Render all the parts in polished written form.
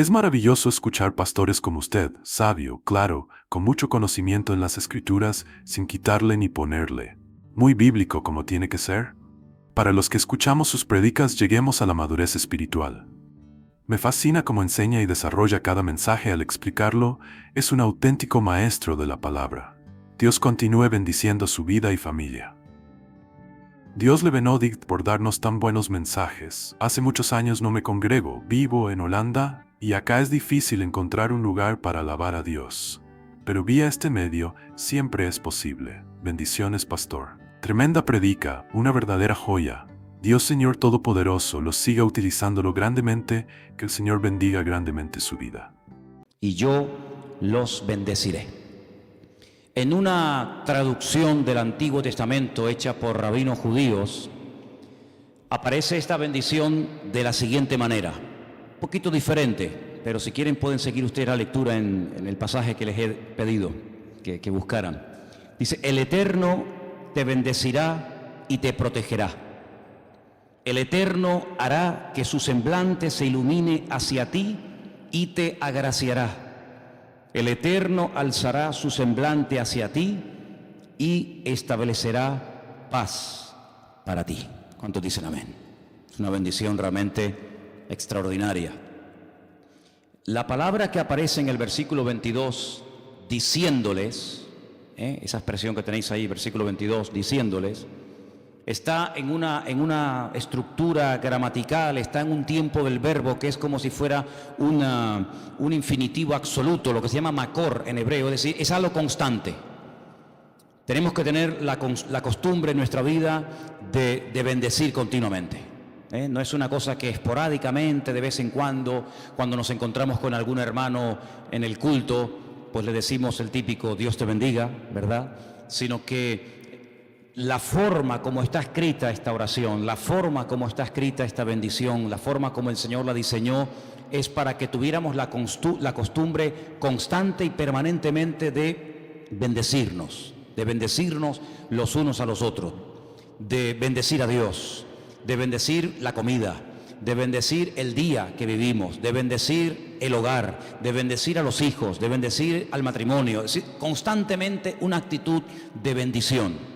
Es maravilloso escuchar pastores como usted, sabio, claro, con mucho conocimiento en las Escrituras, sin quitarle ni ponerle. Muy bíblico como tiene que ser. Para los que escuchamos sus prédicas lleguemos a la madurez espiritual. Me fascina cómo enseña y desarrolla cada mensaje al explicarlo, es un auténtico maestro de la palabra. Dios continúe bendiciendo su vida y familia. Dios le bendiga por darnos tan buenos mensajes. Hace muchos años no me congrego, vivo en Holanda, y acá es difícil encontrar un lugar para alabar a Dios. Pero vía este medio siempre es posible. Bendiciones, pastor. Tremenda predica, una verdadera joya. Dios Señor Todopoderoso los siga utilizándolo grandemente, que el Señor bendiga grandemente su vida. Y yo los bendeciré. En una traducción del Antiguo Testamento hecha por rabinos judíos, aparece esta bendición de la siguiente manera, un poquito diferente, pero si quieren pueden seguir ustedes la lectura en el pasaje que les he pedido que buscaran. Dice, el Eterno te bendecirá y te protegerá. El Eterno hará que su semblante se ilumine hacia ti y te agraciará. El Eterno alzará su semblante hacia ti y establecerá paz para ti. ¿Cuántos dicen amén? Es una bendición realmente extraordinaria. La palabra que aparece en el versículo 22, diciéndoles, esa expresión que tenéis ahí, versículo 22, diciéndoles, está en una estructura gramatical, está en un tiempo del verbo que es como si fuera un infinitivo absoluto, lo que se llama makor en hebreo, es decir, es algo constante. Tenemos que tener la costumbre en nuestra vida de bendecir continuamente. No es una cosa que esporádicamente, de vez en cuando nos encontramos con algún hermano en el culto, pues le decimos el típico Dios te bendiga, ¿verdad? Sino que la forma como está escrita esta oración, la forma como está escrita esta bendición, la forma como el Señor la diseñó, es para que tuviéramos la costumbre constante y permanentemente de bendecirnos los unos a los otros, de bendecir a Dios, de bendecir la comida, de bendecir el día que vivimos, de bendecir el hogar, de bendecir a los hijos, de bendecir al matrimonio, es decir, constantemente una actitud de bendición.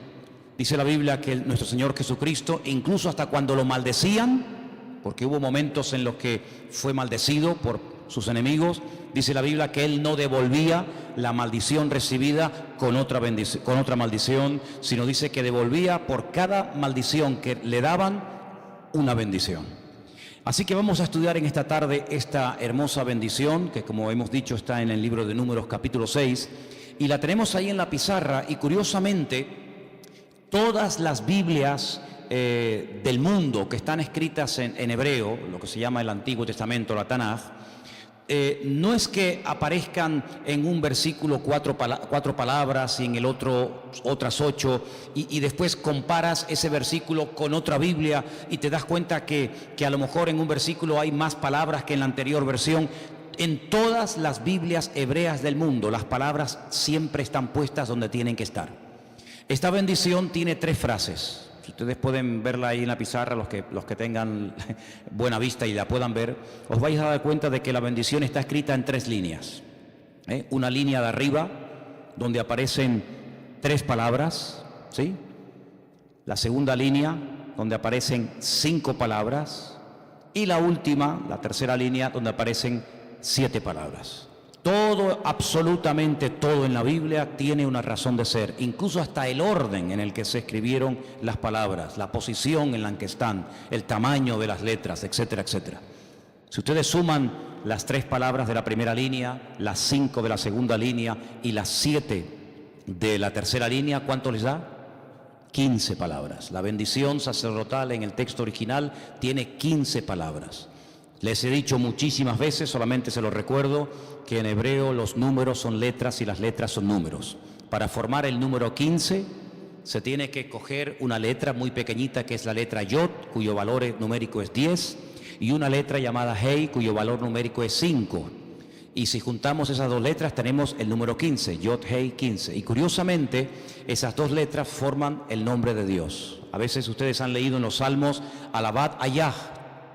Dice la Biblia que nuestro Señor Jesucristo, incluso hasta cuando lo maldecían, porque hubo momentos en los que fue maldecido por sus enemigos, dice la Biblia que Él no devolvía la maldición recibida con otra maldición, sino dice que devolvía por cada maldición que le daban una bendición. Así que vamos a estudiar en esta tarde esta hermosa bendición, que como hemos dicho está en el libro de Números capítulo 6, y la tenemos ahí en la pizarra, y curiosamente todas las Biblias del mundo que están escritas en hebreo, lo que se llama el Antiguo Testamento, la Tanaj, no es que aparezcan en un versículo cuatro palabras y en el otro otras 8 y después comparas ese versículo con otra Biblia y te das cuenta que a lo mejor en un versículo hay más palabras que en la anterior versión. En todas las Biblias hebreas del mundo las palabras siempre están puestas donde tienen que estar. Esta bendición tiene 3 frases. Si ustedes pueden verla ahí en la pizarra, los que tengan buena vista y la puedan ver, os vais a dar cuenta de que la bendición está escrita en 3 líneas. Una línea de arriba, donde aparecen 3 palabras, ¿sí? La segunda línea, donde aparecen 5 palabras. Y la última, la tercera línea, donde aparecen 7 palabras. Todo, absolutamente todo en la Biblia tiene una razón de ser, incluso hasta el orden en el que se escribieron las palabras, la posición en la que están, el tamaño de las letras, etcétera, etcétera. Si ustedes suman las 3 palabras de la primera línea, las 5 de la segunda línea y las 7 de la tercera línea, ¿cuánto les da? 15 palabras. La bendición sacerdotal en el texto original tiene 15 palabras. Les he dicho muchísimas veces, solamente se lo recuerdo, que en hebreo los números son letras y las letras son números. Para formar el número 15 se tiene que coger una letra muy pequeñita que es la letra Yod, cuyo valor numérico es 10, y una letra llamada Hei, cuyo valor numérico es 5. Y si juntamos esas 2 letras tenemos el número 15, Yod, Hei, 15. Y curiosamente esas 2 letras forman el nombre de Dios. A veces ustedes han leído en los Salmos, alabad a Yah,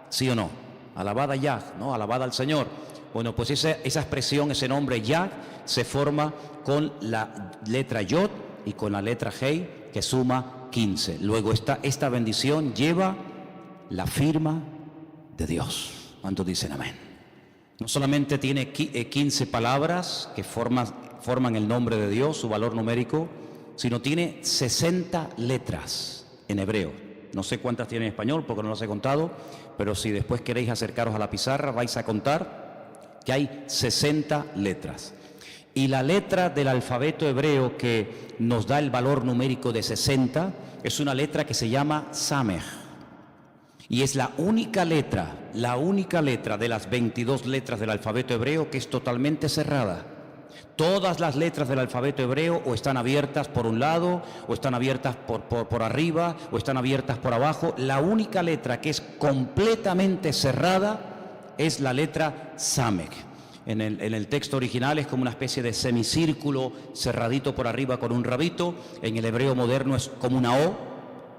¿sí o no? Alabad a Yah, ¿no? Alabad al Señor. Bueno, pues esa expresión, ese nombre Yad, se forma con la letra Yod y con la letra Hei, que suma 15. Luego esta bendición lleva la firma de Dios. ¿Cuántos dicen amén? No solamente tiene 15 palabras que forman el nombre de Dios, su valor numérico, sino tiene 60 letras en hebreo. No sé cuántas tiene en español porque no las he contado, pero si después queréis acercaros a la pizarra vais a contar que hay 60 letras. Y la letra del alfabeto hebreo que nos da el valor numérico de 60 es una letra que se llama Samech. Y es la única letra de las 22 letras del alfabeto hebreo que es totalmente cerrada. Todas las letras del alfabeto hebreo o están abiertas por un lado, o están abiertas por arriba, o están abiertas por abajo. La única letra que es completamente cerrada es la letra Samech. En el texto original es como una especie de semicírculo cerradito por arriba con un rabito. En el hebreo moderno es como una O,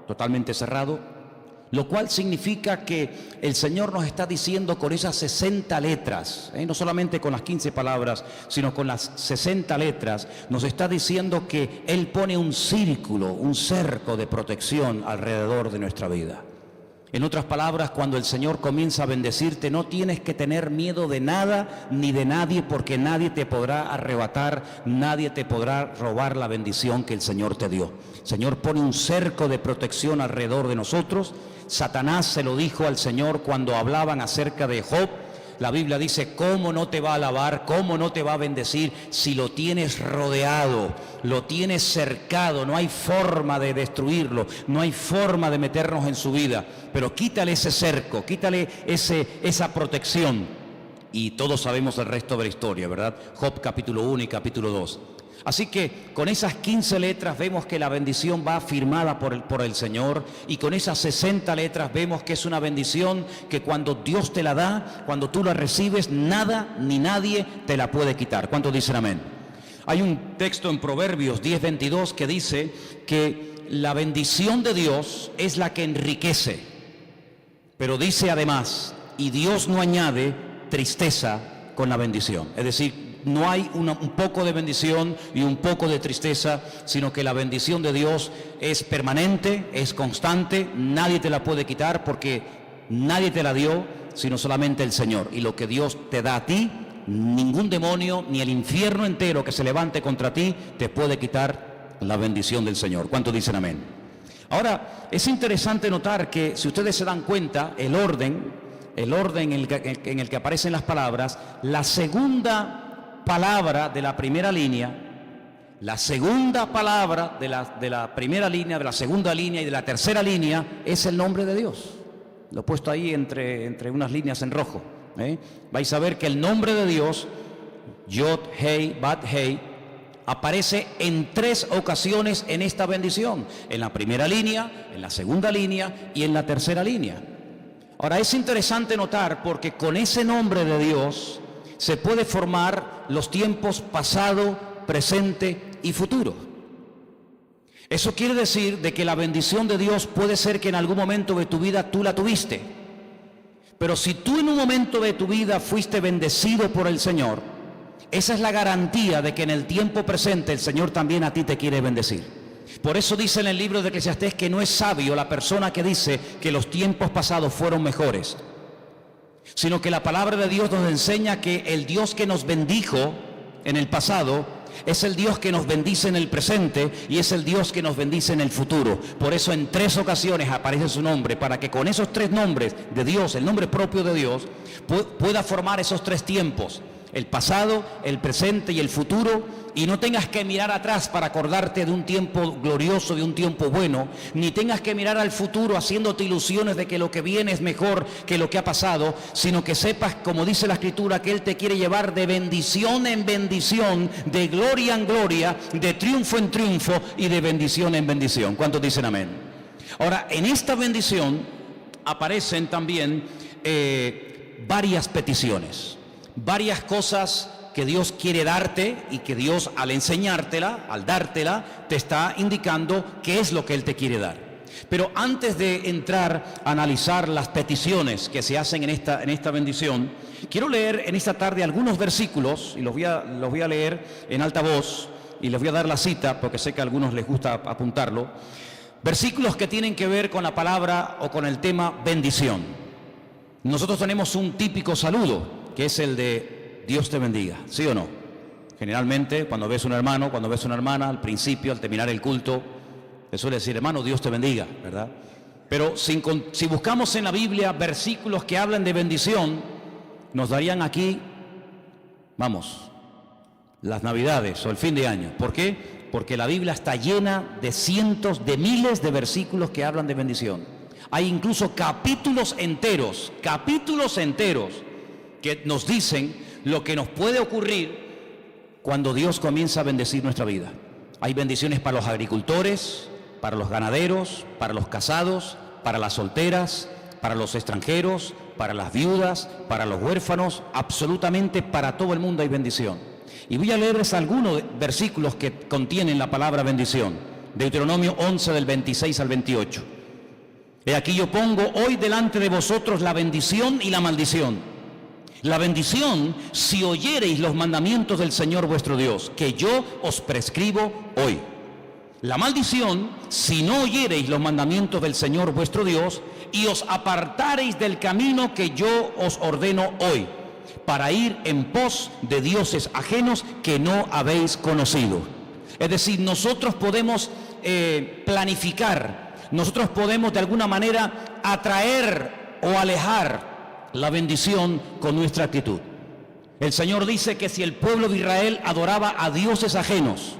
totalmente cerrado. Lo cual significa que el Señor nos está diciendo con esas 60 letras, no solamente con las 15 palabras, sino con las 60 letras, nos está diciendo que Él pone un círculo, un cerco de protección alrededor de nuestra vida. En otras palabras, cuando el Señor comienza a bendecirte, no tienes que tener miedo de nada ni de nadie, porque nadie te podrá arrebatar, nadie te podrá robar la bendición que el Señor te dio. El Señor pone un cerco de protección alrededor de nosotros. Satanás se lo dijo al Señor cuando hablaban acerca de Job. La Biblia dice, ¿cómo no te va a alabar? ¿Cómo no te va a bendecir si lo tienes rodeado, lo tienes cercado? No hay forma de destruirlo, no hay forma de meternos en su vida. Pero quítale ese cerco, quítale esa protección. Y todos sabemos el resto de la historia, ¿verdad? Job capítulo 1 y capítulo 2. Así que con esas 15 letras vemos que la bendición va firmada por el Señor, y con esas 60 letras vemos que es una bendición que cuando Dios te la da, cuando tú la recibes, nada ni nadie te la puede quitar. ¿Cuántos dicen amén? Hay un texto en Proverbios 10:22 que dice que la bendición de Dios es la que enriquece, pero dice además, y Dios no añade tristeza con la bendición. Es decir, no hay un poco de bendición y un poco de tristeza, sino que la bendición de Dios es permanente, es constante, nadie te la puede quitar porque nadie te la dio, sino solamente el Señor. Y lo que Dios te da a ti, ningún demonio ni el infierno entero que se levante contra ti te puede quitar la bendición del Señor. ¿Cuántos dicen amén? Ahora, es interesante notar que si ustedes se dan cuenta, el orden en el que aparecen las palabras, la segunda palabra de la primera línea, la segunda palabra de la primera línea, de la segunda línea y de la tercera línea es el nombre de Dios. Lo he puesto ahí entre unas líneas en rojo. Vais a ver que el nombre de Dios, Yod, Hei, Bat, Hei, aparece en 3 ocasiones en esta bendición. En la primera línea, en la segunda línea y en la tercera línea. Ahora es interesante notar porque con ese nombre de Dios se puede formar los tiempos pasado, presente y futuro. Eso quiere decir de que la bendición de Dios puede ser que en algún momento de tu vida tú la tuviste. Pero si tú en un momento de tu vida fuiste bendecido por el Señor, esa es la garantía de que en el tiempo presente el Señor también a ti te quiere bendecir. Por eso dice en el libro de Eclesiastés que no es sabio la persona que dice que los tiempos pasados fueron mejores, sino que la palabra de Dios nos enseña que el Dios que nos bendijo en el pasado es el Dios que nos bendice en el presente y es el Dios que nos bendice en el futuro. Por eso en 3 ocasiones aparece su nombre, para que con esos 3 nombres de Dios, el nombre propio de Dios, pueda formar esos 3 tiempos: el pasado, el presente y el futuro, y no tengas que mirar atrás para acordarte de un tiempo glorioso, de un tiempo bueno, ni tengas que mirar al futuro haciéndote ilusiones de que lo que viene es mejor que lo que ha pasado, sino que sepas, como dice la Escritura, que Él te quiere llevar de bendición en bendición, de gloria en gloria, de triunfo en triunfo y de bendición en bendición. ¿Cuántos dicen amén? Ahora, en esta bendición aparecen también varias peticiones, varias cosas que Dios quiere darte y que Dios al enseñártela, al dártela, te está indicando qué es lo que Él te quiere dar. Pero antes de entrar a analizar las peticiones que se hacen en esta bendición, quiero leer en esta tarde algunos versículos, y los voy a leer en alta voz, y les voy a dar la cita, porque sé que a algunos les gusta apuntarlo. Versículos que tienen que ver con la palabra o con el tema bendición. Nosotros tenemos un típico saludo, que es el de Dios te bendiga, ¿sí o no? Generalmente, cuando ves un hermano, cuando ves una hermana, al principio, al terminar el culto, te suele decir, hermano, Dios te bendiga, ¿verdad? Pero si buscamos en la Biblia versículos que hablan de bendición, nos darían aquí, vamos, las Navidades o el fin de año. ¿Por qué? Porque la Biblia está llena de cientos de miles de versículos que hablan de bendición. Hay incluso capítulos enteros que nos dicen lo que nos puede ocurrir cuando Dios comienza a bendecir nuestra vida. Hay bendiciones para los agricultores, para los ganaderos, para los casados, para las solteras, para los extranjeros, para las viudas, para los huérfanos, absolutamente para todo el mundo hay bendición. Y voy a leerles algunos versículos que contienen la palabra bendición. Deuteronomio 11 del 26 al 28. He aquí yo pongo hoy delante de vosotros la bendición y la maldición. La bendición si oyereis los mandamientos del Señor vuestro Dios, que yo os prescribo hoy. La maldición si no oyereis los mandamientos del Señor vuestro Dios y os apartareis del camino que yo os ordeno hoy, para ir en pos de dioses ajenos que no habéis conocido. Es decir, nosotros podemos planificar, nosotros podemos de alguna manera atraer o alejar la bendición con nuestra actitud. El Señor dice que si el pueblo de Israel adoraba a dioses ajenos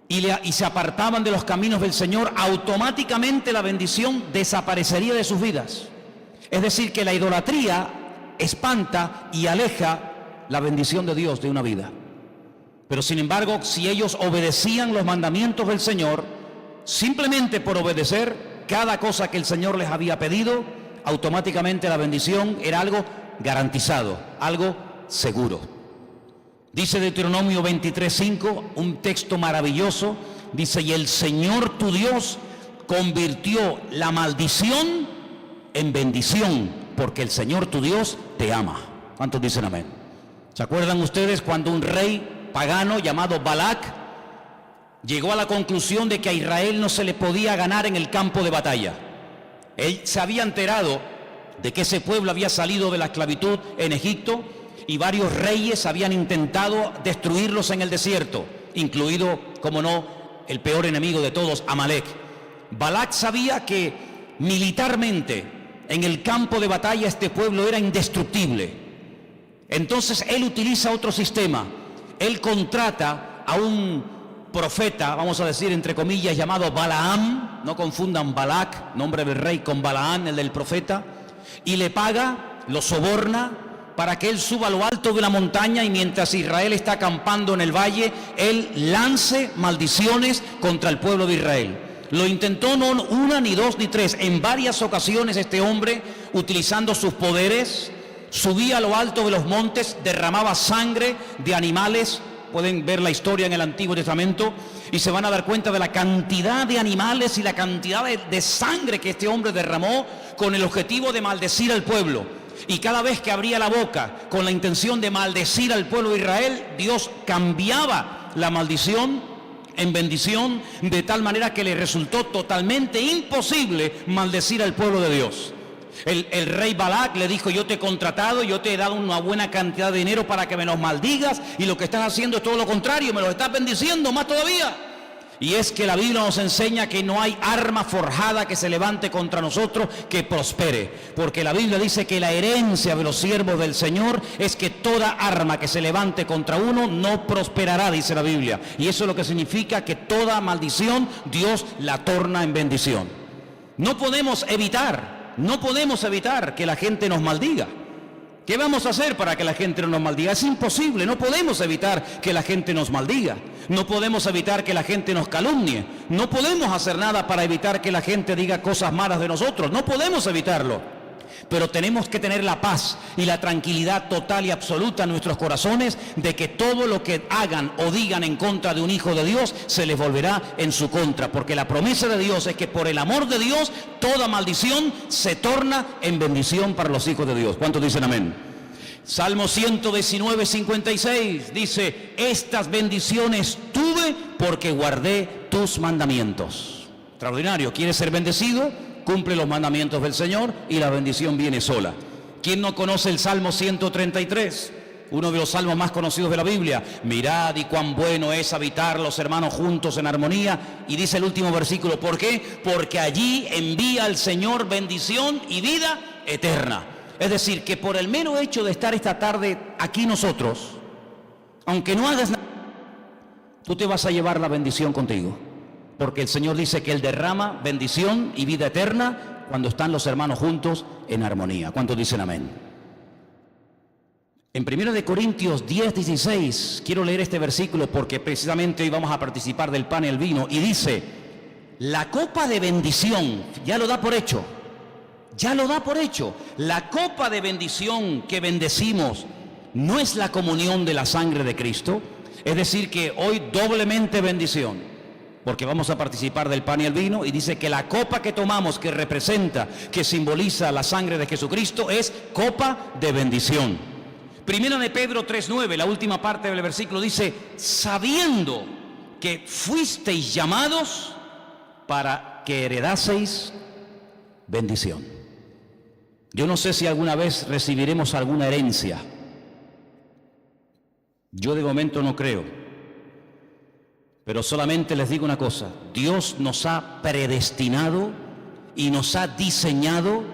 y se apartaban de los caminos del Señor, automáticamente la bendición desaparecería de sus vidas. Es decir, que la idolatría espanta y aleja la bendición de Dios de una vida. Pero sin embargo, si ellos obedecían los mandamientos del Señor, simplemente por obedecer cada cosa que el Señor les había pedido, automáticamente la bendición era algo garantizado, algo seguro. Dice Deuteronomio 23:5, un texto maravilloso, dice, y el Señor tu Dios convirtió la maldición en bendición, porque el Señor tu Dios te ama. ¿Cuántos dicen amén? ¿Se acuerdan ustedes cuando un rey pagano llamado Balac llegó a la conclusión de que a Israel no se le podía ganar en el campo de batalla? Él se había enterado de que ese pueblo había salido de la esclavitud en Egipto y varios reyes habían intentado destruirlos en el desierto, incluido, como no, el peor enemigo de todos, Amalek. Balac sabía que militarmente en el campo de batalla este pueblo era indestructible. Entonces él utiliza otro sistema. Él contrata a un profeta, vamos a decir entre comillas, llamado Balaam, no confundan Balac, nombre del rey, con Balaam, el del profeta, y le paga, lo soborna para que él suba a lo alto de la montaña y mientras Israel está acampando en el valle, él lance maldiciones contra el pueblo de Israel. Lo intentó no una, ni dos, ni tres. En varias ocasiones este hombre, utilizando sus poderes, subía a lo alto de los montes, derramaba sangre de animales. Pueden ver la historia en el Antiguo Testamento y se van a dar cuenta de la cantidad de animales y la cantidad de sangre que este hombre derramó con el objetivo de maldecir al pueblo. Y cada vez que abría la boca con la intención de maldecir al pueblo de Israel, Dios cambiaba la maldición en bendición, de tal manera que le resultó totalmente imposible maldecir al pueblo de Dios. El rey Balac le dijo, yo te he contratado, yo te he dado una buena cantidad de dinero para que me los maldigas, y lo que estás haciendo es todo lo contrario, me los estás bendiciendo más todavía. Y es que la Biblia nos enseña que no hay arma forjada que se levante contra nosotros que prospere, porque la Biblia dice que la herencia de los siervos del Señor es que toda arma que se levante contra uno no prosperará, dice la Biblia. Y eso es lo que significa que toda maldición Dios la torna en bendición. No podemos evitar que la gente nos maldiga. ¿Qué vamos a hacer para que la gente no nos maldiga? Es imposible, no podemos evitar que la gente nos maldiga. No podemos evitar que la gente nos calumnie. No podemos hacer nada para evitar que la gente diga cosas malas de nosotros. No podemos evitarlo. Pero tenemos que tener la paz y la tranquilidad total y absoluta en nuestros corazones de que todo lo que hagan o digan en contra de un hijo de Dios se les volverá en su contra, porque la promesa de Dios es que por el amor de Dios toda maldición se torna en bendición para los hijos de Dios. ¿Cuántos dicen amén? Salmo 119, 56 dice: estas bendiciones tuve porque guardé tus mandamientos. Extraordinario. ¿Quieres ser bendecido? Cumple los mandamientos del Señor y la bendición viene sola. ¿Quién no conoce el Salmo 133? Uno de los salmos más conocidos de la Biblia. Mirad y cuán bueno es habitar los hermanos juntos en armonía. Y dice el último versículo, ¿por qué? Porque allí envía el Señor bendición y vida eterna. Es decir, que por el mero hecho de estar esta tarde aquí nosotros, aunque no hagas nada, tú te vas a llevar la bendición contigo. Porque el Señor dice que Él derrama bendición y vida eterna cuando están los hermanos juntos en armonía. ¿Cuántos dicen amén? En 1 Corintios 10, 16, quiero leer este versículo porque precisamente hoy vamos a participar del pan y el vino. Y dice, la copa de bendición, ya lo da por hecho. Ya lo da por hecho. La copa de bendición que bendecimos no es la comunión de la sangre de Cristo. Es decir, que hoy doblemente bendición, porque vamos a participar del pan y el vino, y dice que la copa que tomamos, que representa, que simboliza la sangre de Jesucristo, es copa de bendición. Primera de Pedro 3:9, la última parte del versículo dice, sabiendo que fuisteis llamados para que heredaseis bendición. Yo no sé si alguna vez recibiremos alguna herencia. Yo de momento no creo. Pero solamente les digo una cosa, Dios nos ha predestinado y nos ha diseñado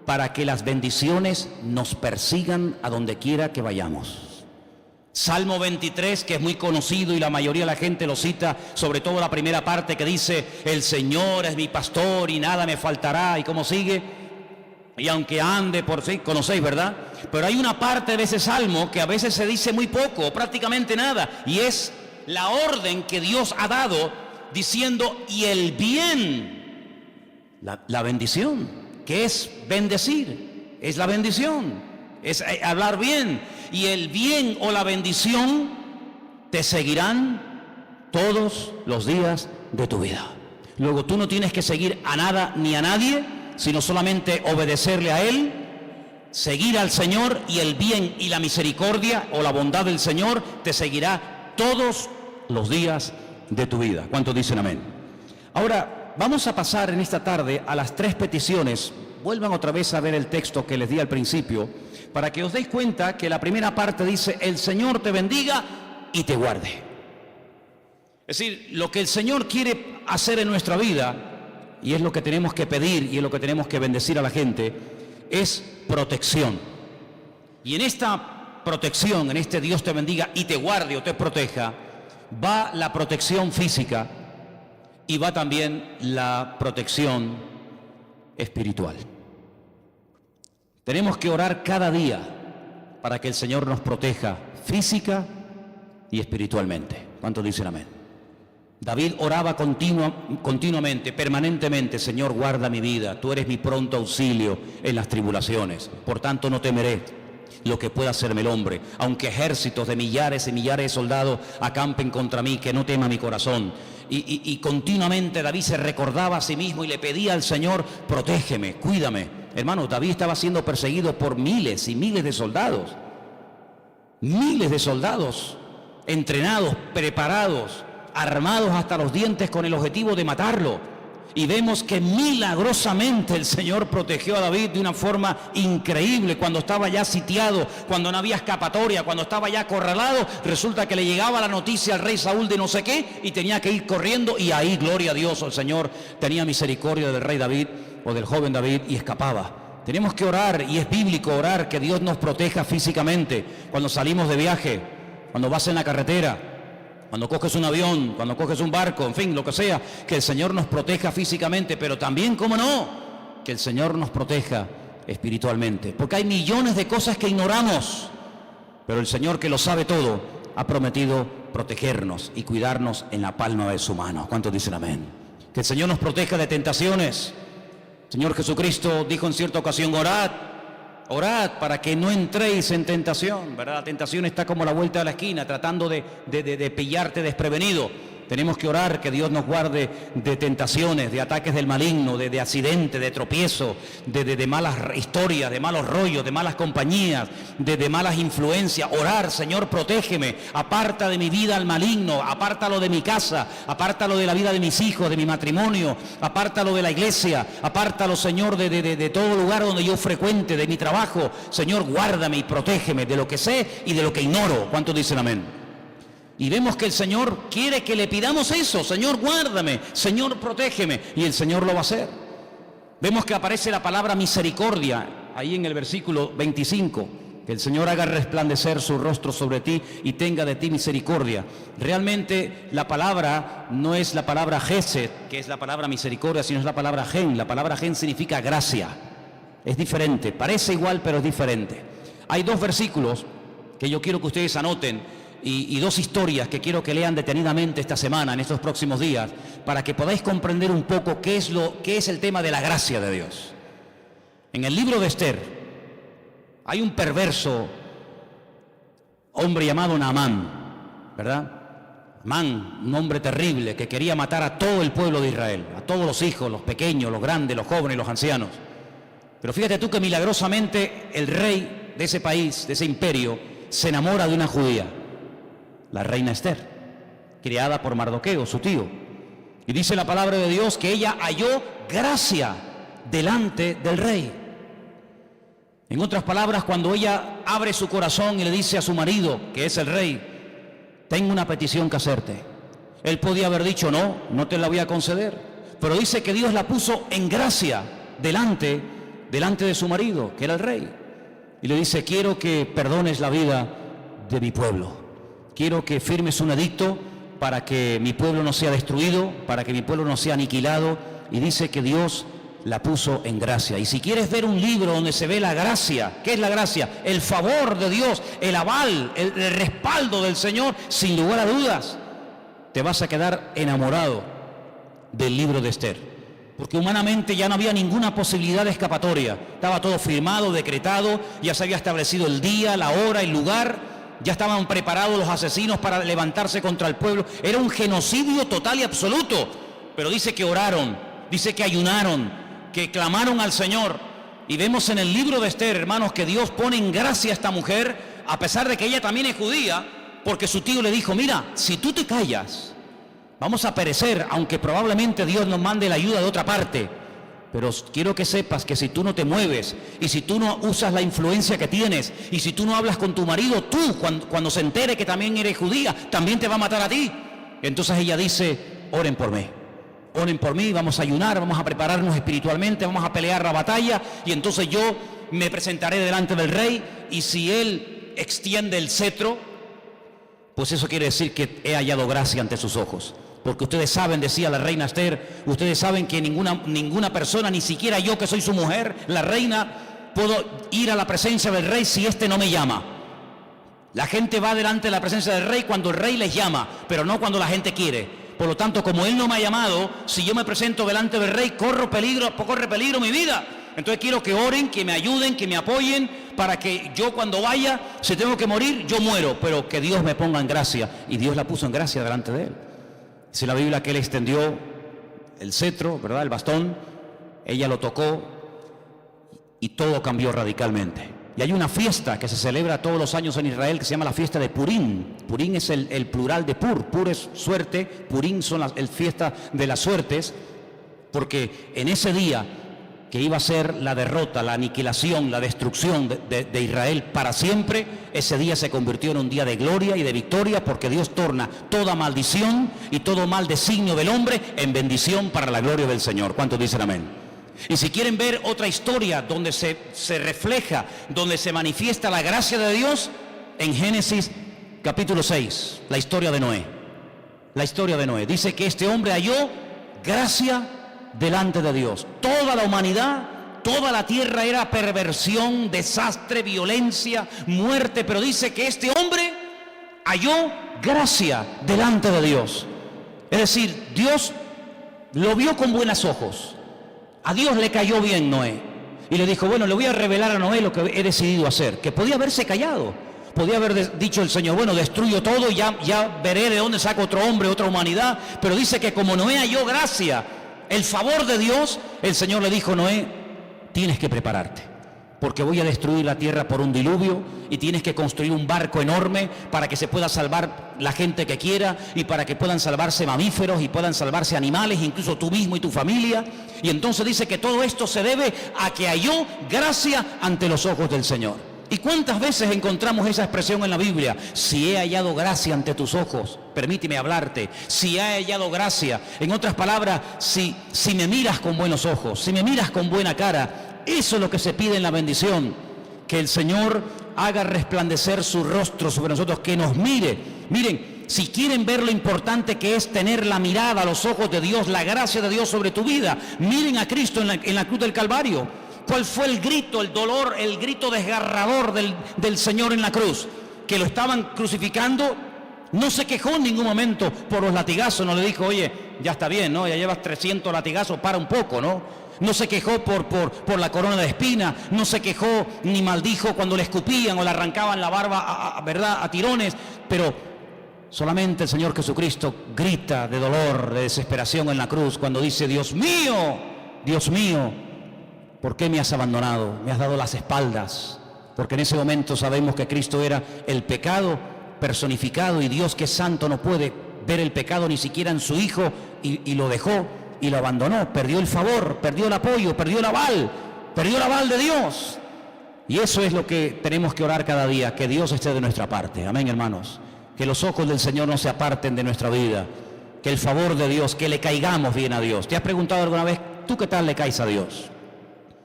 para que las bendiciones nos persigan a donde quiera que vayamos. Salmo 23, que es muy conocido y la mayoría de la gente lo cita, sobre todo la primera parte que dice, el Señor es mi pastor y nada me faltará, y cómo sigue. Y aunque ande por sí, conocéis, ¿verdad? Pero hay una parte de ese salmo que a veces se dice muy poco, o prácticamente nada, y es la orden que Dios ha dado diciendo, y el bien, la bendición, que es bendecir, es la bendición, es hablar bien, y el bien o la bendición te seguirán todos los días de tu vida. Luego tú no tienes que seguir a nada ni a nadie, sino solamente obedecerle a Él, seguir al Señor, y el bien y la misericordia o la bondad del Señor te seguirá todos los días de tu vida. ¿Cuántos dicen amén? Ahora, vamos a pasar en esta tarde a las 3 peticiones. Vuelvan otra vez a ver el texto que les di al principio, para que os deis cuenta que la primera parte dice, el Señor te bendiga y te guarde. Es decir, lo que el Señor quiere hacer en nuestra vida, y es lo que tenemos que pedir y es lo que tenemos que bendecir a la gente, es protección. Y en esta protección, en este Dios te bendiga y te guarde o te proteja, va la protección física y va también la protección espiritual. Tenemos que orar cada día para que el Señor nos proteja física y espiritualmente. ¿Cuántos dicen amén? David oraba continuamente, permanentemente, Señor, guarda mi vida, tú eres mi pronto auxilio en las tribulaciones, por tanto no temeré lo que pueda hacerme el hombre, aunque ejércitos de millares y millares de soldados acampen contra mí, que no tema mi corazón. Y continuamente David se recordaba a sí mismo y le pedía al Señor, protégeme, cuídame. Hermanos, David estaba siendo perseguido por miles y miles de soldados, entrenados, preparados, armados hasta los dientes con el objetivo de matarlo. Y vemos que milagrosamente el Señor protegió a David de una forma increíble. Cuando estaba ya sitiado, cuando no había escapatoria, cuando estaba ya acorralado, resulta que le llegaba la noticia al rey Saúl de no sé qué y tenía que ir corriendo, y ahí, gloria a Dios, el Señor tenía misericordia del rey David o del joven David y escapaba. Tenemos que orar, y es bíblico orar, que Dios nos proteja físicamente cuando salimos de viaje, cuando vas en la carretera, cuando coges un avión, cuando coges un barco, en fin, lo que sea, que el Señor nos proteja físicamente, pero también, ¿cómo no?, que el Señor nos proteja espiritualmente, porque hay millones de cosas que ignoramos, pero el Señor, que lo sabe todo, ha prometido protegernos y cuidarnos en la palma de su mano. ¿Cuántos dicen amén? Que el Señor nos proteja de tentaciones, Señor Jesucristo dijo en cierta ocasión, orad, orad para que no entréis en tentación, ¿verdad? La tentación está como a la vuelta de la esquina, tratando de pillarte desprevenido. Tenemos que orar que Dios nos guarde de tentaciones, de ataques del maligno, de accidentes, de tropiezo, de malas historias, de malos rollos, de malas compañías, de malas influencias. Orar, Señor, protégeme, aparta de mi vida al maligno, apártalo de mi casa, apártalo de la vida de mis hijos, de mi matrimonio, apártalo de la iglesia, apártalo, Señor, de todo lugar donde yo frecuente, de mi trabajo. Señor, guárdame y protégeme de lo que sé y de lo que ignoro. ¿Cuántos dicen amén? Y vemos que el Señor quiere que le pidamos eso. Señor, guárdame, Señor, protégeme. Y el Señor lo va a hacer. Vemos que aparece la palabra misericordia ahí en el versículo 25. Que el Señor haga resplandecer su rostro sobre ti y tenga de ti misericordia. Realmente la palabra no es la palabra Gesed, que es la palabra misericordia, sino es la palabra Gen. La palabra Gen significa gracia. Es diferente, parece igual, pero es diferente. Hay dos versículos que yo quiero que ustedes anoten. Y dos historias que quiero que lean detenidamente esta semana, en estos próximos días, para que podáis comprender un poco qué es el tema de la gracia de Dios. En el libro de Esther hay un perverso hombre llamado Naamán, ¿verdad? Naamán, un hombre terrible que quería matar a todo el pueblo de Israel, a todos los hijos, los pequeños, los grandes, los jóvenes, los ancianos. Pero fíjate tú que milagrosamente el rey de ese país, de ese imperio, se enamora de una judía, la reina Esther, criada por Mardoqueo, su tío. Y dice la palabra de Dios que ella halló gracia delante del rey. En otras palabras, cuando ella abre su corazón y le dice a su marido, que es el rey, tengo una petición que hacerte. Él podía haber dicho, no te la voy a conceder. Pero dice que Dios la puso en gracia delante de su marido, que era el rey. Y le dice, quiero que perdones la vida de mi pueblo. Quiero que firmes un edicto para que mi pueblo no sea destruido, para que mi pueblo no sea aniquilado. Y dice que Dios la puso en gracia. Y si quieres ver un libro donde se ve la gracia, ¿qué es la gracia? El favor de Dios, el aval, el respaldo del Señor, sin lugar a dudas, te vas a quedar enamorado del libro de Esther. Porque humanamente ya no había ninguna posibilidad de escapatoria. Estaba todo firmado, decretado, ya se había establecido el día, la hora, el lugar. Ya estaban preparados los asesinos para levantarse contra el pueblo. Era un genocidio total y absoluto. Pero dice que oraron, dice que ayunaron, que clamaron al Señor. Y vemos en el libro de Esther, hermanos, que Dios pone en gracia a esta mujer, a pesar de que ella también es judía, porque su tío le dijo, mira, si tú te callas, vamos a perecer, aunque probablemente Dios nos mande la ayuda de otra parte. Pero quiero que sepas que si tú no te mueves y si tú no usas la influencia que tienes y si tú no hablas con tu marido, tú cuando se entere que también eres judía, también te va a matar a ti. Entonces ella dice, oren por mí, vamos a ayunar, vamos a prepararnos espiritualmente, vamos a pelear la batalla y entonces yo me presentaré delante del rey y si él extiende el cetro, pues eso quiere decir que he hallado gracia ante sus ojos. Porque ustedes saben, decía la reina Esther, ustedes saben que ninguna persona, ni siquiera yo que soy su mujer, la reina, puedo ir a la presencia del rey si éste no me llama. La gente va delante de la presencia del rey cuando el rey les llama, pero no cuando la gente quiere. Por lo tanto, como él no me ha llamado, si yo me presento delante del rey, corre peligro mi vida. Entonces quiero que oren, que me ayuden, que me apoyen, para que yo cuando vaya, si tengo que morir, yo muero, pero que Dios me ponga en gracia. Y Dios la puso en gracia delante de él. Dice la Biblia que él extendió el cetro, ¿verdad? El bastón, ella lo tocó y todo cambió radicalmente. Y hay una fiesta que se celebra todos los años en Israel que se llama la fiesta de Purim. Purim es el plural de Pur. Pur es suerte, Purim son la fiesta de las suertes, porque en ese día que iba a ser la derrota, la aniquilación, la destrucción de Israel para siempre, ese día se convirtió en un día de gloria y de victoria, porque Dios torna toda maldición y todo mal designio del hombre en bendición para la gloria del Señor. ¿Cuántos dicen amén? Y si quieren ver otra historia donde se refleja, donde se manifiesta la gracia de Dios, en Génesis capítulo 6, la historia de Noé. La historia de Noé. Dice que este hombre halló gracia delante de Dios. Toda la humanidad, toda la tierra era perversión, desastre, violencia, muerte, pero dice que este hombre halló gracia delante de Dios. Es decir, Dios lo vio con buenos ojos. A Dios le cayó bien Noé. Y le dijo, bueno, le voy a revelar a Noé lo que he decidido hacer. Que podía haberse callado. Podía haber dicho el Señor, bueno, destruyo todo y ya veré de dónde saco otro hombre, otra humanidad. Pero dice que como Noé halló gracia, el favor de Dios, el Señor le dijo, Noé, tienes que prepararte. Porque voy a destruir la tierra por un diluvio y tienes que construir un barco enorme para que se pueda salvar la gente que quiera y para que puedan salvarse mamíferos y puedan salvarse animales, incluso tú mismo y tu familia. Y entonces dice que todo esto se debe a que halló gracia ante los ojos del Señor. ¿Y cuántas veces encontramos esa expresión en la Biblia? Si he hallado gracia ante tus ojos, permíteme hablarte, si he hallado gracia, en otras palabras, si me miras con buenos ojos, si me miras con buena cara. Eso es lo que se pide en la bendición, que el Señor haga resplandecer su rostro sobre nosotros, que nos mire. Miren, si quieren ver lo importante que es tener la mirada a los ojos de Dios, la gracia de Dios sobre tu vida, miren a Cristo en la cruz del Calvario. ¿Cuál fue el grito, el dolor, el grito desgarrador del Señor en la cruz? Que lo estaban crucificando, no se quejó en ningún momento por los latigazos, no le dijo, oye, ya está bien, ¿no? Ya llevas 300 latigazos, para un poco, ¿no? No se quejó por la corona de espinas, no se quejó ni maldijo cuando le escupían o le arrancaban la barba, ¿verdad?, a tirones, pero solamente el Señor Jesucristo grita de dolor, de desesperación en la cruz cuando dice, Dios mío, ¿por qué me has abandonado? Me has dado las espaldas. Porque en ese momento sabemos que Cristo era el pecado personificado y Dios, que es santo, no puede ver el pecado ni siquiera en su Hijo y lo dejó. Y lo abandonó, perdió el favor, perdió el apoyo, perdió el aval de Dios. Y eso es lo que tenemos que orar cada día, que Dios esté de nuestra parte. Amén, hermanos. Que los ojos del Señor no se aparten de nuestra vida. Que el favor de Dios, que le caigamos bien a Dios. ¿Te has preguntado alguna vez, tú qué tal le caes a Dios?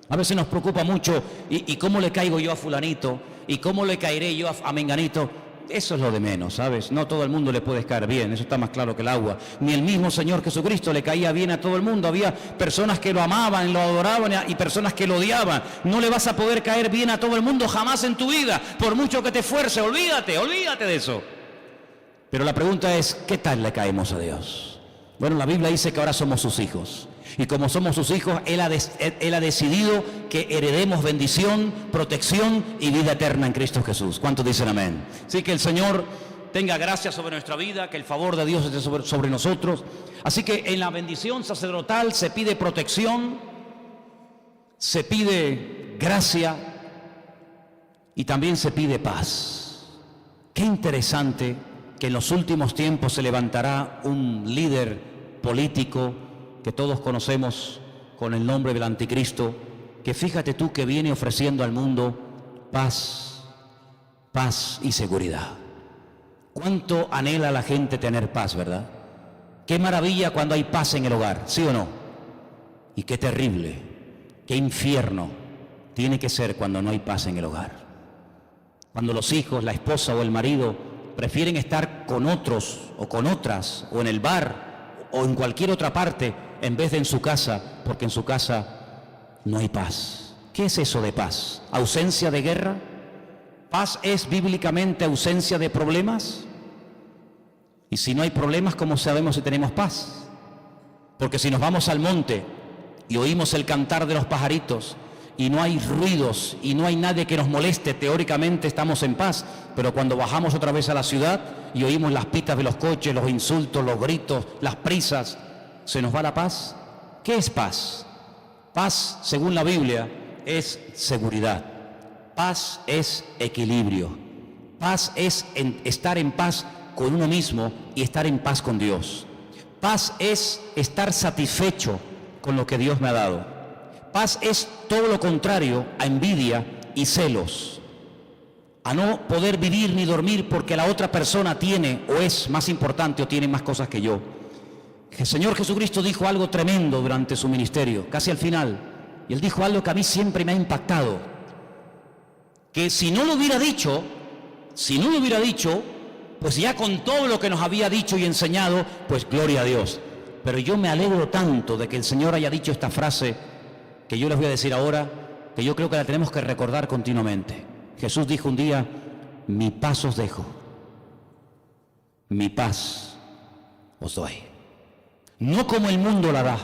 A veces nos preocupa mucho, ¿y cómo le caigo yo a fulanito? ¿Y cómo le caeré yo a menganito? Eso es lo de menos, ¿sabes? No todo el mundo le puede caer bien, eso está más claro que el agua. Ni el mismo Señor Jesucristo le caía bien a todo el mundo. Había personas que lo amaban, lo adoraban y personas que lo odiaban. No le vas a poder caer bien a todo el mundo jamás en tu vida, por mucho que te esfuerces. Olvídate de eso. Pero la pregunta es, ¿qué tal le caemos a Dios? Bueno, la Biblia dice que ahora somos sus hijos. Y como somos sus hijos, Él ha decidido que heredemos bendición, protección y vida eterna en Cristo Jesús. ¿Cuántos dicen amén? Así que el Señor tenga gracia sobre nuestra vida, que el favor de Dios esté sobre nosotros. Así que en la bendición sacerdotal se pide protección, se pide gracia y también se pide paz. Qué interesante que en los últimos tiempos se levantará un líder político que todos conocemos con el nombre del anticristo, que fíjate tú que viene ofreciendo al mundo paz y seguridad. ¿Cuánto anhela la gente tener paz, verdad? Qué maravilla cuando hay paz en el hogar, ¿sí o no? Y qué terrible, qué infierno tiene que ser cuando no hay paz en el hogar. Cuando los hijos, la esposa o el marido prefieren estar con otros o con otras, o en el bar o en cualquier otra parte, en vez de en su casa, porque en su casa no hay paz. ¿Qué es eso de paz? ¿Ausencia de guerra? ¿Paz es bíblicamente ausencia de problemas? Y si no hay problemas, ¿cómo sabemos si tenemos paz? Porque si nos vamos al monte y oímos el cantar de los pajaritos y no hay ruidos y no hay nadie que nos moleste, teóricamente estamos en paz. Pero cuando bajamos otra vez a la ciudad y oímos las pitas de los coches, los insultos, los gritos, las prisas, ¿se nos va la paz? ¿Qué es paz? Paz, según la Biblia, es seguridad. Paz es equilibrio. Paz es estar en paz con uno mismo y estar en paz con Dios. Paz es estar satisfecho con lo que Dios me ha dado. Paz es todo lo contrario a envidia y celos, a no poder vivir ni dormir porque la otra persona tiene o es más importante o tiene más cosas que yo. El Señor Jesucristo dijo algo tremendo durante su ministerio, casi al final, y Él dijo algo que a mí siempre me ha impactado, que si no lo hubiera dicho, pues ya con todo lo que nos había dicho y enseñado, pues gloria a Dios. Pero yo me alegro tanto de que el Señor haya dicho esta frase, que yo les voy a decir ahora, que yo creo que la tenemos que recordar continuamente. Jesús dijo un día, mi paz os dejo, mi paz os doy. No como el mundo la da,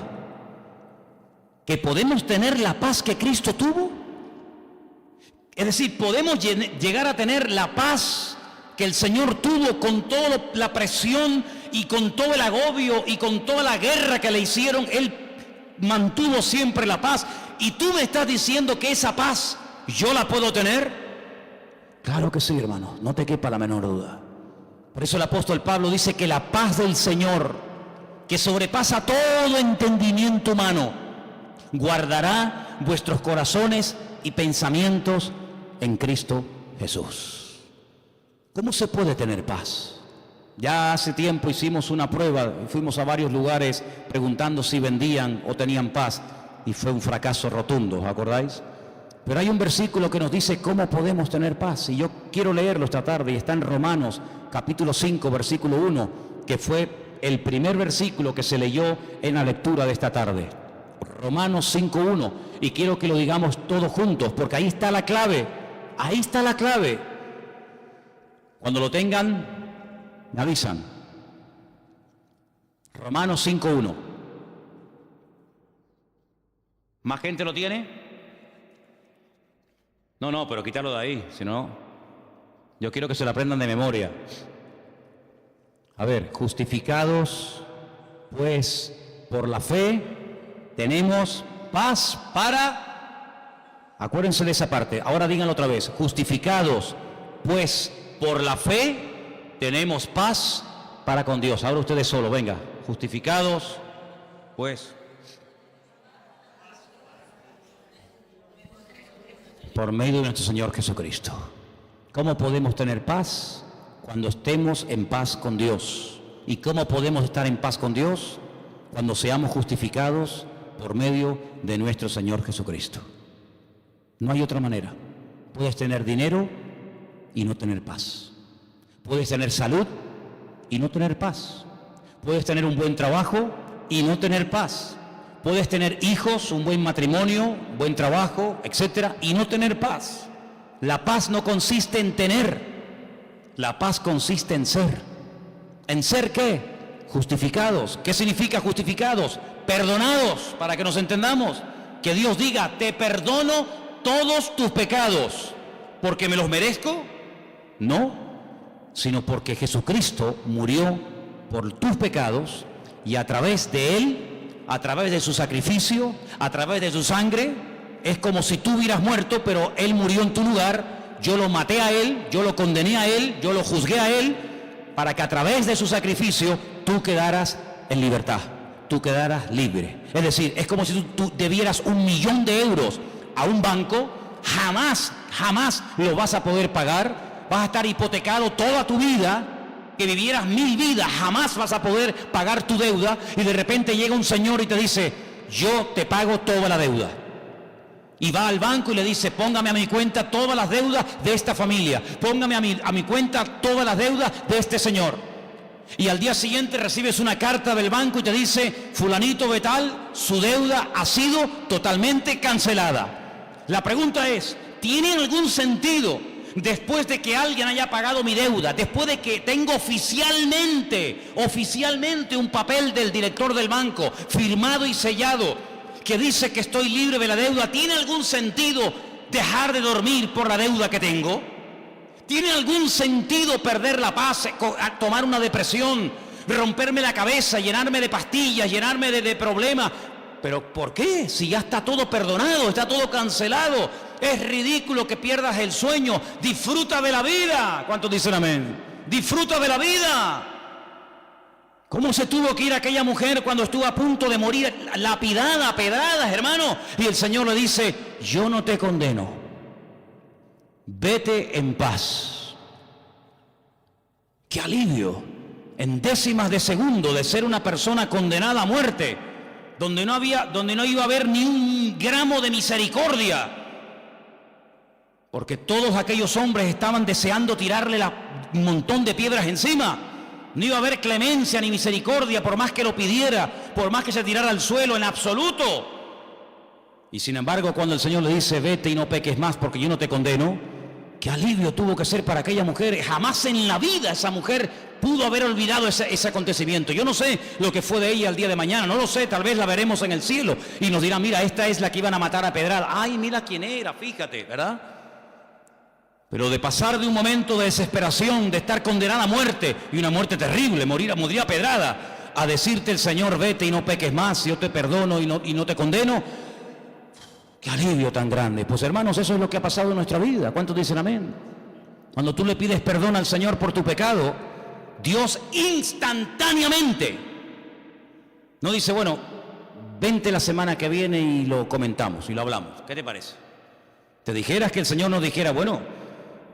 que podemos tener la paz que Cristo tuvo. Es decir, podemos llegar a tener la paz que el Señor tuvo con toda la presión y con todo el agobio y con toda la guerra que le hicieron. Él mantuvo siempre la paz. Y tú me estás diciendo que esa paz yo la puedo tener. Claro que sí, hermano, no te quepa la menor duda. Por eso el apóstol Pablo dice que la paz del Señor, que sobrepasa todo entendimiento humano, guardará vuestros corazones y pensamientos en Cristo Jesús. ¿Cómo se puede tener paz? Ya hace tiempo hicimos una prueba, fuimos a varios lugares preguntando si vendían o tenían paz, y fue un fracaso rotundo, ¿os acordáis? Pero hay un versículo que nos dice cómo podemos tener paz, y yo quiero leerlo esta tarde, y está en Romanos, capítulo 5, versículo 1, que fue el primer versículo que se leyó en la lectura de esta tarde. Romanos 5:1, y quiero que lo digamos todos juntos, porque ahí está la clave, ahí está la clave. Cuando lo tengan, me avisan. Romanos 5:1. ¿Más gente lo tiene? No, pero quítalo de ahí, si no, yo quiero que se lo aprendan de memoria. A ver, justificados, pues, por la fe, tenemos paz para... Acuérdense de esa parte, ahora díganlo otra vez. Justificados, pues, por la fe, tenemos paz para con Dios. Ahora ustedes solo, venga. Justificados, pues, por medio de nuestro Señor Jesucristo. ¿Cómo podemos tener paz? Cuando estemos en paz con Dios. ¿Y cómo podemos estar en paz con Dios? Cuando seamos justificados por medio de nuestro Señor Jesucristo. No hay otra manera. Puedes tener dinero y no tener paz. Puedes tener salud y no tener paz. Puedes tener un buen trabajo y no tener paz. Puedes tener hijos, un buen matrimonio, buen trabajo, etcétera, y no tener paz. La paz no consiste en tener, la paz consiste en ser. ¿En ser qué? Justificados. ¿Qué significa justificados? Perdonados, para que nos entendamos. Que Dios diga, te perdono todos tus pecados. ¿Porque me los merezco? No, sino porque Jesucristo murió por tus pecados y a través de Él, a través de su sacrificio, a través de su sangre, es como si tú hubieras muerto, pero Él murió en tu lugar. Yo lo maté a Él, yo lo condené a Él, yo lo juzgué a Él, para que a través de su sacrificio tú quedaras en libertad, tú quedaras libre. Es decir, es como si tú debieras 1 millón de euros a un banco, jamás lo vas a poder pagar, vas a estar hipotecado toda tu vida, que vivieras 1000 vidas, jamás vas a poder pagar tu deuda, y de repente llega un señor y te dice, yo te pago toda la deuda. Y va al banco y le dice, póngame a mi cuenta todas las deudas de esta familia, póngame a mi cuenta todas las deudas de este señor. Y al día siguiente recibes una carta del banco y te dice, fulanito de tal, su deuda ha sido totalmente cancelada. La pregunta es, ¿tiene algún sentido después de que alguien haya pagado mi deuda, después de que tengo oficialmente un papel del director del banco, firmado y sellado, que dice que estoy libre de la deuda? ¿Tiene algún sentido dejar de dormir por la deuda que tengo? ¿Tiene algún sentido perder la paz, tomar una depresión, romperme la cabeza, llenarme de pastillas, llenarme de problemas? ¿Pero por qué? Si ya está todo perdonado, está todo cancelado. Es ridículo que pierdas el sueño. Disfruta de la vida. ¿Cuántos dicen amén? Disfruta de la vida. ¿Cómo se tuvo que ir aquella mujer cuando estuvo a punto de morir, lapidada a pedradas, hermano? Y el Señor le dice, yo no te condeno. Vete en paz. ¡Qué alivio! En décimas de segundo de ser una persona condenada a muerte, donde no iba a haber ni un gramo de misericordia, porque todos aquellos hombres estaban deseando tirarle un montón de piedras encima. No iba a haber clemencia ni misericordia, por más que lo pidiera, por más que se tirara al suelo, en absoluto. Y sin embargo, cuando el Señor le dice, vete y no peques más porque yo no te condeno, qué alivio tuvo que ser para aquella mujer. Jamás en la vida esa mujer pudo haber olvidado ese acontecimiento. Yo no sé lo que fue de ella el día de mañana, no lo sé, tal vez la veremos en el cielo y nos dirá, mira, esta es la que iban a matar a pedrada. Ay, mira quién era, fíjate, ¿verdad? Pero de pasar de un momento de desesperación, de estar condenada a muerte, y una muerte terrible, morir a pedrada, a decirte el Señor, vete y no peques más, yo te perdono y no te condeno. ¡Qué alivio tan grande! Pues hermanos, eso es lo que ha pasado en nuestra vida. ¿Cuántos dicen amén? Cuando tú le pides perdón al Señor por tu pecado, Dios instantáneamente no dice, bueno, vente la semana que viene y lo comentamos y lo hablamos. ¿Qué te parece? Te dijeras que el Señor nos dijera, bueno,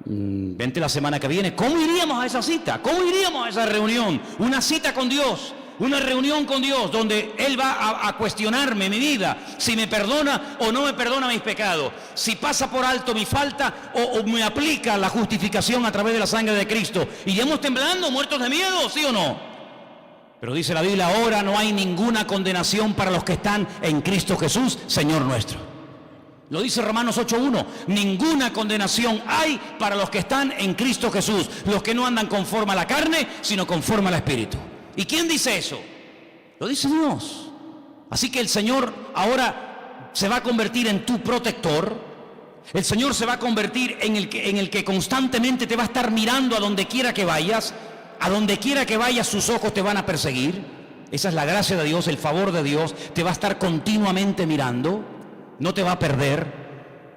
vente la semana que viene. ¿Cómo iríamos a esa cita? ¿Cómo iríamos a esa reunión? Una cita con Dios. Una reunión con Dios donde Él va a cuestionarme mi vida, si me perdona o no me perdona mis pecados, si pasa por alto mi falta o me aplica la justificación a través de la sangre de Cristo. ¿Iremos temblando, muertos de miedo, sí o no? Pero dice la Biblia, ahora no hay ninguna condenación para los que están en Cristo Jesús, Señor nuestro. Lo dice Romanos 8:1, ninguna condenación hay para los que están en Cristo Jesús, los que no andan conforme a la carne, sino conforme al Espíritu. ¿Y quién dice eso? Lo dice Dios. Así que el Señor ahora se va a convertir en tu protector. El Señor se va a convertir en el que constantemente te va a estar mirando a donde quiera que vayas. A donde quiera que vayas, sus ojos te van a perseguir. Esa es la gracia de Dios, el favor de Dios. Te va a estar continuamente mirando. No te va a perder.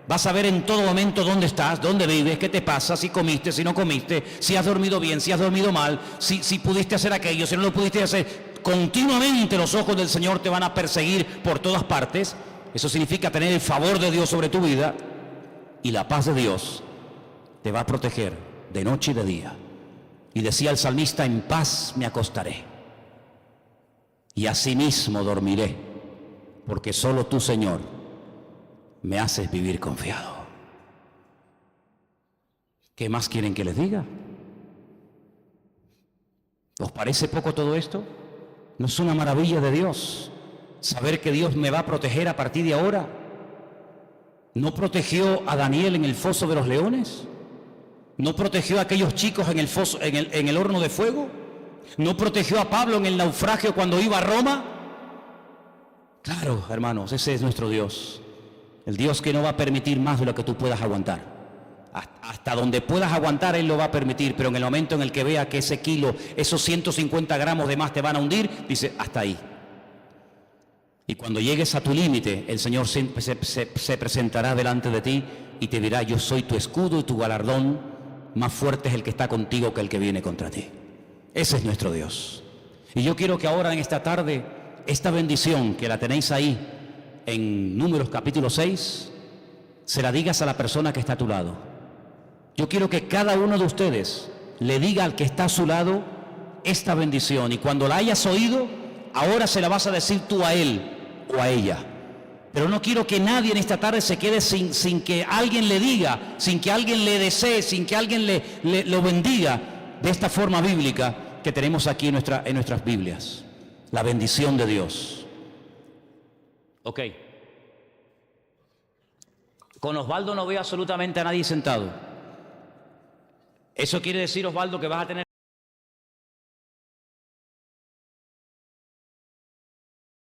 Vas a ver en todo momento dónde estás, dónde vives, qué te pasa, si comiste, si no comiste, si has dormido bien, si has dormido mal, si pudiste hacer aquello, si no lo pudiste hacer. Continuamente los ojos del Señor te van a perseguir por todas partes. Eso significa tener el favor de Dios sobre tu vida, y la paz de Dios te va a proteger de noche y de día. Y decía el salmista, en paz me acostaré y asimismo dormiré, porque solo tú, Señor, me haces vivir confiado. ¿Qué más quieren que les diga? ¿Os parece poco todo esto? ¿No es una maravilla de Dios saber que Dios me va a proteger a partir de ahora? ¿No protegió a Daniel en el foso de los leones? ¿No protegió a aquellos chicos en el foso, en el horno de fuego? ¿No protegió a Pablo en el naufragio cuando iba a Roma? Claro, hermanos, ese es nuestro Dios. El Dios que no va a permitir más de lo que tú puedas aguantar. Hasta donde puedas aguantar, Él lo va a permitir, pero en el momento en el que vea que ese kilo, esos 150 gramos de más te van a hundir, dice, hasta ahí. Y cuando llegues a tu límite, el Señor siempre se presentará delante de ti y te dirá, yo soy tu escudo y tu galardón, más fuerte es el que está contigo que el que viene contra ti. Ese es nuestro Dios. Y yo quiero que ahora en esta tarde, esta bendición que la tenéis ahí, en Números capítulo 6, se la digas a la persona que está a tu lado. Yo quiero que cada uno de ustedes le diga al que está a su lado esta bendición, y cuando la hayas oído, ahora se la vas a decir tú a él o a ella. Pero no quiero que nadie en esta tarde se quede sin que alguien le diga, sin que alguien le desee, sin que alguien lo bendiga de esta forma bíblica que tenemos aquí en nuestras Biblias. La bendición de Dios. Ok. Con Osvaldo no veo absolutamente a nadie sentado. Eso quiere decir, Osvaldo, que vas a tener